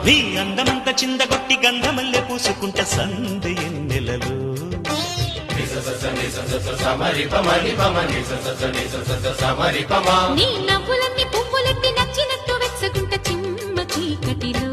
నీ అందమంత చిందగొట్టి గంధమల్లె పూసుకుంట సంధి ఎన్నెలలు నీ నవ్వులన్నీ పువ్వులెత్తి నచ్చినట్టు వెచ్చగుంట చిమ్మ చీకటిలో